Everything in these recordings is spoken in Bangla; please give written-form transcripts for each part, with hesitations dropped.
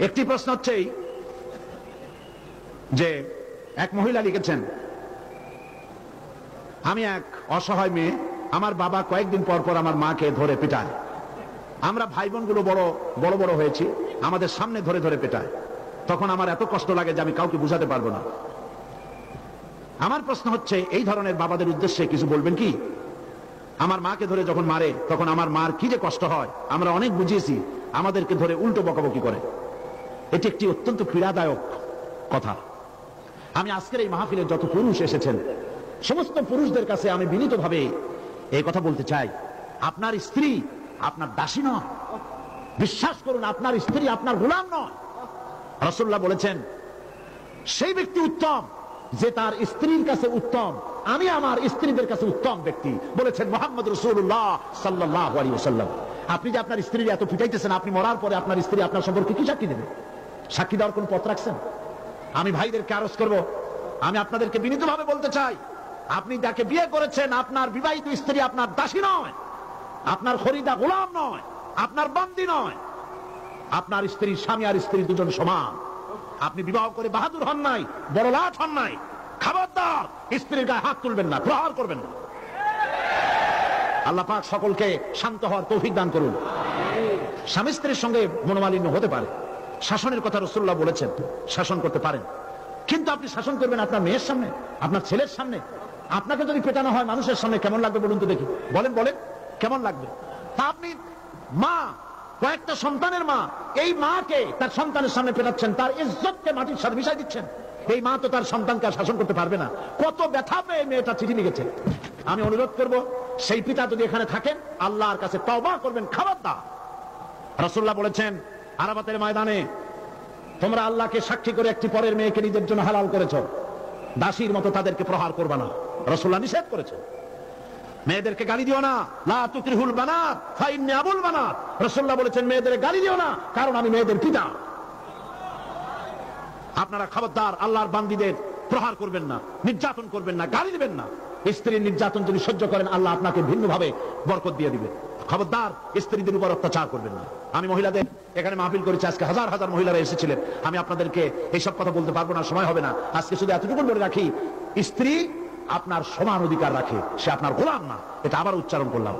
একটি প্রশ্ন হচ্ছে যে এক মহিলা লিখেছেন, আমি এক অসহায় মেয়ে, আমার বাবা কয়েকদিন পর পর আমার মাকে ধরে পিটায়। আমরা ভাই বোনগুলো বড় বড় হয়েছি, আমাদের সামনে ধরে ধরে পেটায়। তখন আমার এত কষ্ট লাগে যে আমি কাউকে বুঝাতে পারবো না। আমার প্রশ্ন হচ্ছে, এই ধরনের বাবাদের উদ্দেশ্যে কিছু বলবেন কি? আমার মাকে ধরে যখন মারে তখন আমার মার কি যে কষ্ট হয়, আমরা অনেক বুঝিয়েছি, আমাদেরকে ধরে উল্টো বকাবকি করে। এটি একটি অত্যন্ত পীড়াদায়ক কথা। আমি আজকের এই মাহফিলে যত পুরুষ এসেছেন, সমস্ত পুরুষদের কাছে আমি বিনীতভাবে এই কথা বলতে চাই, আপনার স্ত্রী আপনার দাসী নয়। বিশ্বাস করুন, আপনার স্ত্রী আপনার গোলাম নয়। রাসূলুল্লাহ বলেছেন, সেই ব্যক্তি উত্তম যে তার স্ত্রীর কাছে উত্তম। আমি আমার স্ত্রীদের কাছে উত্তম ব্যক্তি, বলেছেন মুহাম্মদ রাসূলুল্লাহ সাল্লাল্লাহু আলাইহি ওয়াসাল্লাম। আপনি যে আপনার স্ত্রীর এত পিটাইতেছেন, আপনি মরার পরে আপনার স্ত্রী আপনার সম্পর্কে কি সাক্ষী দেবে? সাক্ষী দেওয়ার কোন পথ রাখছেন? আমি ভাইদেরকে আরজ করব, আমি আপনাদেরকে বিনীতভাবে বলতে চাই, আপনি যাকে বিয়ে করেছেন, আপনার বিবাহিত স্ত্রী আপনার দাসী নয়, আপনার খরিদা গোলাম নয়, আপনার বান্দি নয়। আপনার স্ত্রী, স্বামী আর স্ত্রী দুজন সমান। আপনি বিবাহ করে বাহাদুর হন নাই, বড় লাট হন নাই। খবরদার স্ত্রীর গায়ে হাত তুলবেন না, প্রহার করবেন না। আল্লাহ পাক সকলকে শান্ত হওয়ার তৌফিক দান করুন। স্বামী স্ত্রীর সঙ্গে মনোমালিন্য হতে পারে, শাসনের কথা রাসূলুল্লাহ বলেছেন, শাসন করতে পারেন। কিন্তু আপনি শাসন করবেন আপনার মেয়ের সামনে, আপনার ছেলের সামনে। আপনাকে যদি পেটানো হয় মানুষের সামনে, কেমন লাগবে বলুন তো দেখি? বলেন কেমন লাগবে? তা আপনি মা, কয়েকটা সন্তানের মা, এই মাকে তার সন্তানের সামনে পেটাচ্ছেন, তার ইজ্জতকে মাটির সাথে মিশাই দিচ্ছেন। এই মা তো তার সন্তানকে শাসন করতে পারবে না। কত ব্যথা পেয়ে মেয়েটা চিঠি লিখেছে। আমি অনুরোধ করব, সেই পিতা যদি এখানে থাকেন, আল্লাহর কাছে তওবা করবেন। খবরদার, রাসূলুল্লাহ বলেছেন আরাফাতের ময়দানে, তোমরা আল্লাহকে সাক্ষী করে একটি পরের মেয়েকে নিজের জন্য হালাল করেছো, দাসীর মতো তাদেরকে প্রহার করবা না। রাসূলুল্লাহ নিষেধ করেছেন। মেয়েদেরকে গালি দিও না, লা তুকরিহুল বানাত ফাইন্নী আবুল বানাত। রাসূলুল্লাহ বলেছেন, মেয়েদের গালি দিও না, কারণ আমি মেয়েদের পিতা। আপনারা খবরদার আল্লাহর বান্দীদের প্রহার করবেন না, নির্যাতন করবেন না, গালি দিবেন না। স্ত্রীর নির্যাতন যদি সহ্য করেন, আল্লাহ আপনাকে ভিন্নভাবে বরকত দিয়ে দিবেন। খবরদার স্ত্রীদের উপর অত্যাচার করবেন না। আমি মহিলাদের এখানে মাহফিল করেছি, আজকে হাজার হাজার মহিলারা এসেছিলেন। আমি আপনাদেরকে এইসব কথা বলতে পারবো না, সময় হবে না। আজকে শুধু এতটুকু বলে রাখি, স্ত্রী আপনার সমান অধিকার রাখে, সে আপনার গোলাম না। এটা আবার উচ্চারণ করলাম।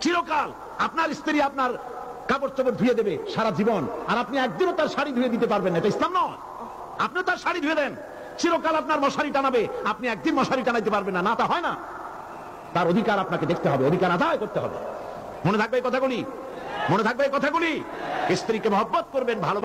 চিরকাল আপনার স্ত্রী আপনার কাপড় চোপড় ধুয়ে দেবে সারা জীবন, আর আপনি একদিনও তার শাড়ি ধুয়ে দিতে পারবেন না। এটা ইসলাম নয়। আপনি তার শাড়ি ধুয়ে দেন, চিরকাল আপনার মশারি টানাবে, আপনি একদিন মশারি টানাইতে পারবেন না। না, তা হয় না। তার অধিকার আপনাকে দেখতে হবে, অধিকার আদায় করতে হবে। মনে থাকবে এই কথাগুলি, মনে থাকবে এই কথাগুলি। স্ত্রীকে মহব্বত করবেন, ভালো